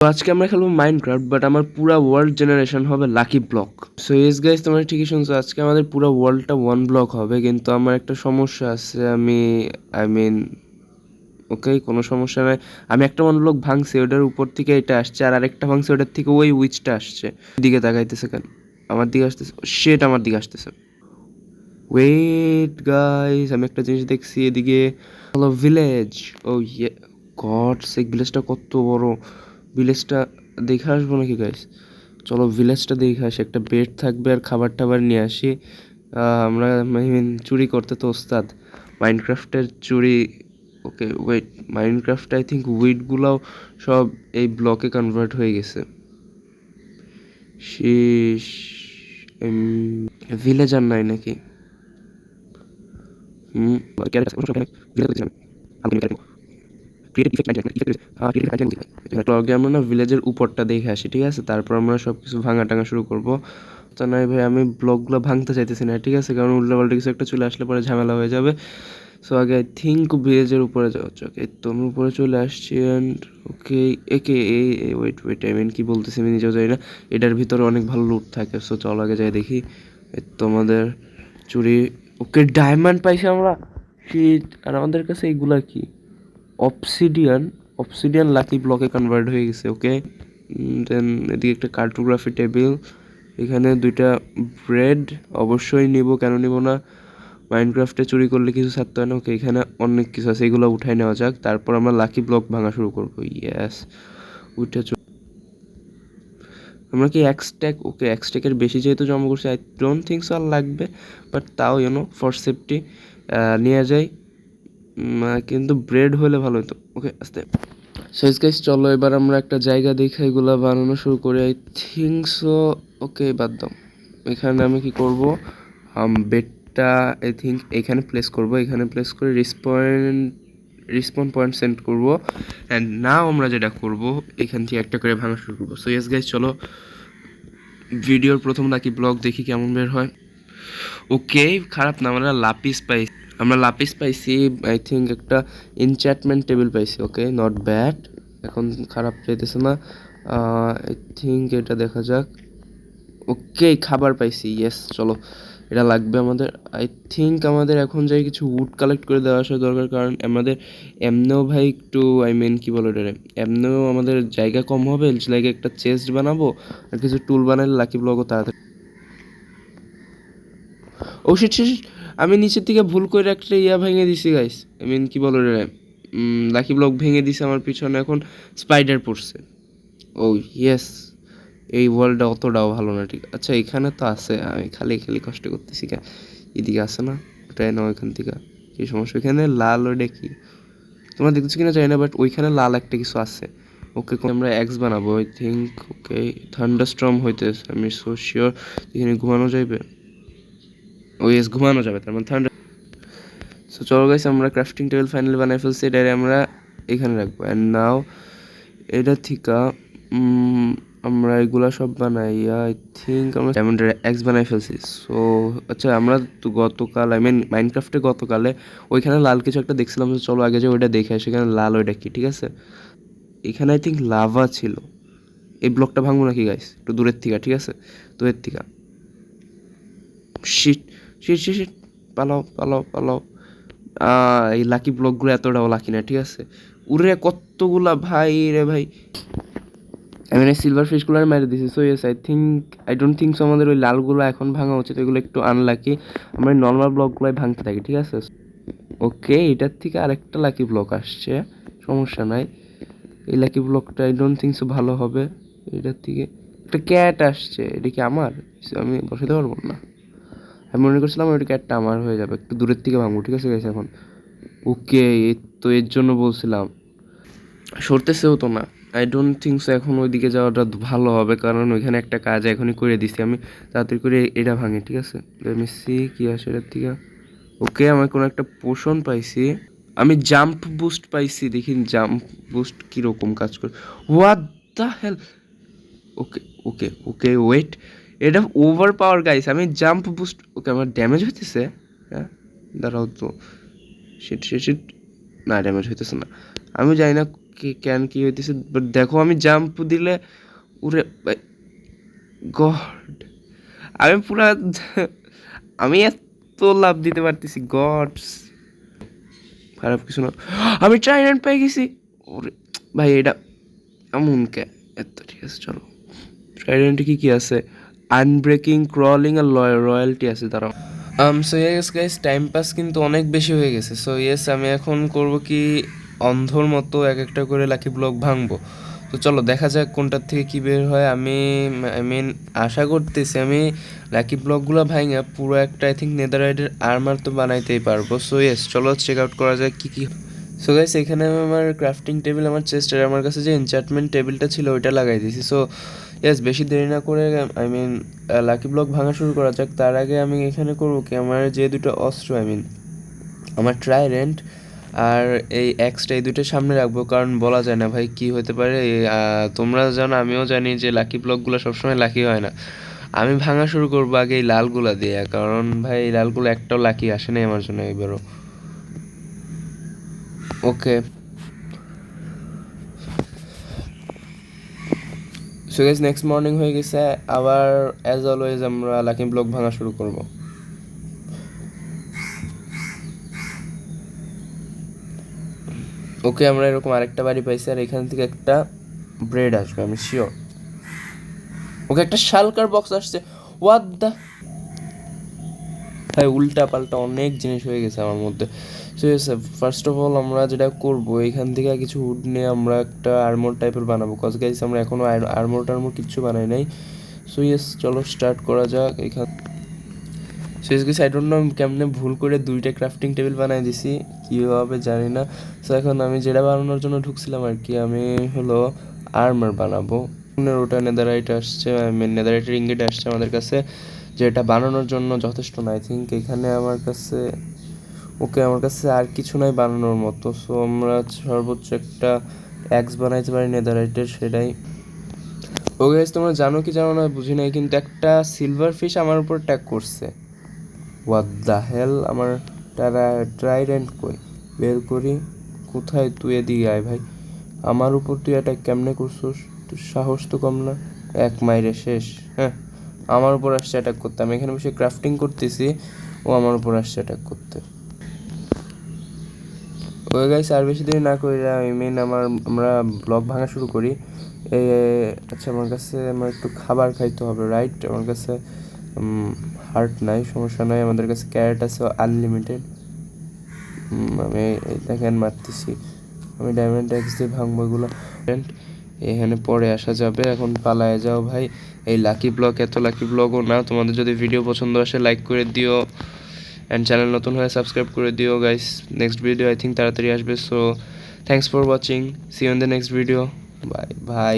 তো আজকে আমরা খেলবো মাইনক্রাফট, বাট আমার পুরা ওয়ার্ল্ড জেনারেশন হবে lucky block. So yes guys, তোমরা ঠিকই শুনছো, আজকে আমাদের পুরো ওয়ার্ল্ডটা ওয়ান ব্লক হবে। কিন্তু আমার একটা সমস্যা আছে, আই মিন ওকে, কোনো সমস্যা নাই। আমি একটা ওয়ান ব্লক ভাঙছি, ওটার উপর থেকে এটা আসছে, আর আরেকটা ভাঙছি, ওটার থেকে ওই উইচটা আসছে। দিকে তাকাইতেছে কেন? আমার দিকে আসতেছে, শেট আমার দিকে আসতেছে। ওয়েট গাইস, আমি একটা জিনিস দেখছি এদিকে। হলো ভিলেজ। ও ইয়ে, গড সে ভিলেজটা কত বড়! ভিলেজটা দেখে আসবো নাকি গাইস? চলো ভিলেজটা দেখে আসি, একটা বেড থাকবে আর খাবার টাবার নিয়ে আসি। আমরা চুরি করতে তো ওস্তাদ, মাইনক্রাফটের চুরি। Okay wait, Minecraft I think উইডগুলোও সব এই ব্লকে কনভার্ট হয়ে গেছে। শীষ, ভিলেজ আর নাই নাকি? আমরা না ভিলেজের উপরটা দেখে আসি, ঠিক আছে? তারপর আমরা সব কিছু ভাঙা টাঙা শুরু করবো। তো নয় ভাই, আমি ব্লকগুলো ভাঙতে চাইতেছি না, ঠিক আছে? কারণ উল্টাপাল্টা কিছু একটা চলে আসলে পরে ঝামেলা হয়ে যাবে। সো আগে আই থিঙ্ক ভিলেজের উপরে যাওয়া যাক। এই তো আমি উপরে চলে আসছি। অ্যান্ড ওকে, একে ওয়েট ওয়েট, আই মিন কি বলতেছি আমি নিজেও জানি না। এটার ভিতরে অনেক ভালো লুট থাকে। সো চলো আগে যাই দেখি। এই তো আমাদের চুরি। ওকে, ডায়মন্ড পাইছি আমরা। শিট! আর আমাদের কাছে এইগুলা কি? অবসিডিয়ান। অবসিডিয়ান লাকি ব্লকে কনভার্ট হয়ে গেছে। ওকে, দেন এদিকে একটা কার্টোগ্রাফি টেবিল, এখানে দুইটা ব্রেড অবশ্যই নিব, কেন নিব না? মাইনক্রাফটে চুরি করলে কিছু ছাড়তে হয় না। ওকে, এখানে অনেক কিছু আছে, এগুলো উঠাই নেওয়া যাক, তারপর আমরা লাকি ব্লক ভাঙা শুরু করবো। ইয়েস, উঠে আমরা কি এক্সট্যাক? ওকে, এক্সট্যাকের বেশি যেহেতু জমা করছি, আই ডোন্ট থিঙ্ক সো আর লাগবে, বাট তাও ফর সেফটি নিয়ে যাই। কিন্তু ব্রেড হলে ভালো হতো। ওকে, আস্তে সাইজ গাইস, চলো এবার আমরা একটা জায়গা দেখে এগুলো বানানো শুরু করি। I think so. ওকে, বাদ দাও। এখানে আমি কি করব? বেডটা আই থিঙ্ক এখানে প্লেস করব, এখানে প্লেস করে রিসপন পয়েন্ট সেন্ড করব। অ্যান্ড নাও আমরা যেটা করব, এখান থেকে একটা করে ভাঙা শুরু করবো। সো ইয়েস গাইস, চলো ভিডিওর প্রথম নাকি ব্লগ দেখি কেমন বের হয়। ওকে, খারাপ না, আমরা লাপিস পাইছি। আই থিঙ্ক একটা এনচ্যান্টমেন্ট টেবিল পাইছি। ওকে, নট ব্যাড, এখন খারাপ চাইতেছে না। আই থিঙ্ক এটা দেখা যাক। ওকে, খাবার পাইছি। ইয়েস, চলো এটা লাগবে আমাদের। আই থিঙ্ক আমাদের এখন যাই কিছু উড কালেক্ট করে দেওয়া আসা দরকার, কারণ আমাদের এমনিও ভাই একটু, আই মিন কি বলো এটা, এমনিও আমাদের জায়গা কম হবে। জায়গায় একটা চেস্ট বানাবো আর কিছু টুল বানালে লাকি ব্লকও তাড়াতাড়ি। ও শিট শিট, আমি নিচের থেকে ভুল করে একটা ভেঙে দিছি গাইস। আই মিন কি বলো রে, লাকি ব্লক ভেঙে দিছে আমার পিছনে, এখন স্পাইডার পড়ছে। ও ইয়েস, এই ওয়ার্ল্ডটা অতটাও ভালো না, ঠিক? আচ্ছা, এখানে তো আছে, আমি খালি খালি কষ্ট করতেছি কেন? এদিকে আছে না? ওটাই না, ওইখান থেকে কি সমস্যা? এখানে লাল ওইটা কি তোমরা দেখতেছো কিনা জানি না, বাট ওইখানে লাল একটা কিছু আছে। ওকে, আমরা এক্স বানাবো আই থিঙ্ক। ওকে, থান্ডারস্টর্ম হইতেছে, আমি সো শিওর। এখানে ঘুমানো যাইবে? ও ইয়েস, ঘুমানো যাবে, তার মানে থান্ডার। সো চলো গাইস, আমরা ক্রাফটিং টেবিল ফাইনালি বানাই ফেলছি, এটা আমরা এখানে রাখবো। অ্যান্ড নাও এটা থিকা আমরা এগুলা সব বানাই। আই থিঙ্ক আমরা ডায়মন্ডের এক্স বানাই ফেলছি। সো আচ্ছা, আমরা তো গতকাল, আই মিন মাইনক্রাফটে গতকালে ওইখানে লাল কিছু একটা দেখছিলাম। তো চলো আগে যে ওইটা দেখে সেখানে লাল ওইটা কি, ঠিক আছে? এখানে আই থিঙ্ক লাভা ছিল। এই ব্লকটা ভাঙবো নাকি গাইস? একটু দূরের থেকে, ঠিক আছে? দূরের থেকে। শিট শিট শিট শিট, পালাও পালাও পালাও। এই লাকি ব্লকগুলো এতটাও লাকি না, ঠিক আছে? উরে কতগুলা ভাই রে ভাই! আমি মানে সিলভার ফিশগুলো মেরে দিছি। So yes, I don't think so আমাদের ওই লালগুলো এখন ভাঙা উচিত, এগুলো একটু আনলাকি। আমরা নর্মাল ব্লকগুলোই ভাঙতে থাকি, ঠিক আছে? ওকে, এটার থেকে আরেকটা লাকি ব্লক আসছে, সমস্যা নাই। এই লাকি ব্লকটা আই ডোন্ট থিঙ্ক সো ভালো হবে। এটার থেকে একটা ক্যাট আসছে, এটা কি আমার? আমি বসাতে পারবো না। আমি মনে করছিলাম ওই ক্যাটটা আমার হয়ে যাবে, একটু দূরের থেকে ভাঙবো, ঠিক আছে গেছে এখন। ওকে, তো এর জন্য বলছিলাম সরতেছেও তো না। আই ডোন্ট থিঙ্ক সো এখন ওইদিকে যাওয়াটা ভালো হবে, কারণ ওইখানে একটা কাজ এখনই করে দিছি আমি। তাড়াতাড়ি করে এটা ভাঙি, ঠিক আছে? আমি সি কি আসে এটার থেকে। ওকে, আমি কোনো একটা পোষণ পাইছি। আমি জাম্প বুস্ট পাইছি, দেখি জাম্প বুস্ট কীরকম কাজ করে। What the hell! Okay okay okay, wait, এটা ওভার পাওয়ার গাইস। আমি জাম্প বুস্ট, ওকে আমার ড্যামেজ হইতেছে। হ্যাঁ, দাঁড়াও তো। শিট শিট শিট, না ড্যামেজ হইতেছে না। আমি জানি না কেন কি হইতেছে, বাট দেখো আমি জাম্প দিলে উরে ভাই গড, আমি পুরা আমি এত লাভ দিতে পারতেছি গডস, খারাপ কিছু না। আমি ট্রাইডেন্ট পেয়ে গেছি। ওরে ভাই এটা এমন কে এত, ঠিক আছে চলো। ট্রাইডেন্টে কি কি আছে? আনব্রেকিং, ক্রলিং আর রয়্যালটি আছে, দাঁড়াও। So yes guys, time pass কিন্তু অনেক বেশি হয়ে গেছে। সো ইয়েস, আমি এখন করব কি, অন্ধর মতো এক একটা করে লাকি ব্লক ভাঙবো। তো চলো দেখা যাক কোনটার থেকে কি বের হয়। আই মিন আশা করতেছি আমি লাকি ব্লকগুলো ভাঙা পুরো একটা আই থিঙ্ক নেদাররাইটের আর্মার তো বানাইতেই পারবো। সো ইয়েস চলো চেক আউট করা যাক কী কী। সো গাইস এখানে আমি আমার ক্রাফটিং টেবিল, আমার চেস্টের আমার কাছে যে এনচার্টমেন্ট টেবিলটা ছিল ওইটা লাগাই দিয়েছি। সো ইয়েস, বেশি দেরি না করে আই মিন লাকি ব্লক ভাঙা শুরু করা যাক। তার আগে আমি এখানে করবো কি, আমার যে দুটো অস্ত্র আই মিন আমার ট্রাইডেন্ট আর এই এক্সটা, এই দুটো সামনে রাখবো, কারণ বলা যায় না ভাই কি হতে পারে। তোমরা জানো আমিও জানি যে লাকি ব্লকগুলো সবসময় লাকি হয় না। আমি ভাঙা শুরু করবো আগে এই লালগুলা দিয়ে, কারণ ভাই এই লালগুলো একটাও লাকি আসে না আমার জন্য এবারও। ওকে, সো গাইস নেক্সট মর্নিং হয়ে গেছে, আবার অ্যাজ অলওয়েজ আমরা লাকি ব্লক ভাঙা শুরু করব। ওকে, আমরা এরকম আরেকটা বাড়ি পাইছি, আর এখান থেকে একটা ব্রেড আসবে আমি শিওর। ওকে, একটা শালকার বক্স আসছে। হোয়াট দ্য ভাই, উল্টা পাল্টা অনেক জিনিস হয়ে গেছে আমার মধ্যে। সো ফার্স্ট অফ অল আমরা যেটা করবো, এখান থেকে কিছু উড নিয়ে আমরা একটা আর্মোর টাইপের বানাবো, কজ গাইস আমরা এখনও আর্মোর টার্মোর কিচ্ছু বানাই নাই। সো ইয়েস চলো স্টার্ট করা যাক। এখান so guys I don't know কেমনে ভুল করে দুইটা ক্রাফটিং টেবিল বানাই দিছি, কীভাবে জানি না। সো এখন আমি যেটা বানানোর জন্য ঢুকছিলাম আর কি, আমি হলো আর্মার বানাবো। ওটা নেদারাইট আসছে, আই মিন নেদারাইটের ইঙ্গিট আসছে আমাদের কাছে, যেটা বানানোর জন্য যথেষ্ট না আই থিঙ্ক। এখানে আমার কাছে ওকে, আমার কাছে আর কিছু নাই বানানোর মতো। সো আমরা সর্বোচ্চ একটা অ্যাক্স বানাইতে পারি নেদারাইটের, সেটাই। ওকে গাইস, তোমরা জানো কি জানো না বুঝি নাই, কিন্তু একটা সিলভার ফিশ আমার উপর অ্যাটাক করছে। হোয়াট দ্য হেল, আমার ট্রাইডেন্ট কই, বের করি। কোথায় তুই? এদিকে আয় ভাই, আমার উপর তুই অ্যাটাক কেমনে করছিস? তোর সাহস তো কম না, এক মাইরে শেষ। হ্যাঁ, আমার উপর আসছে অ্যাটাক করতে, আমি এখানে বসে ক্রাফটিং করতেছি, ও আমার উপর আসছে অ্যাটাক করতে। ওই গাইস আর বেশি দেরি না করি, আই মিন আমরা ব্লক ভাঙা শুরু করি। এই আচ্ছা, আমার কাছে আমার একটু খাবার খাইতে হবে, রাইট? আমার কাছে হার্ট নাই, সমস্যা নাই, আমাদের কাছে ক্যারেট আছে আনলিমিটেড। আমি দেখেন মারতেছি, আমি ডায়মন্ড এক্স দিয়ে ভাঙবো এগুলো। এখানে পরে আসা যাবে, এখন পালায় যাও ভাই। এই লাকি ব্লক এত লাকি ব্লকও না। তোমাদের যদি ভিডিও পছন্দ আসে লাইক করে দিও, অ্যান্ড চ্যানেল নতুন হয়ে সাবস্ক্রাইব করে দিও guys. Next video I think তাড়াতাড়ি আসবে। So thanks for watching, see you in the next video, bye ভাই।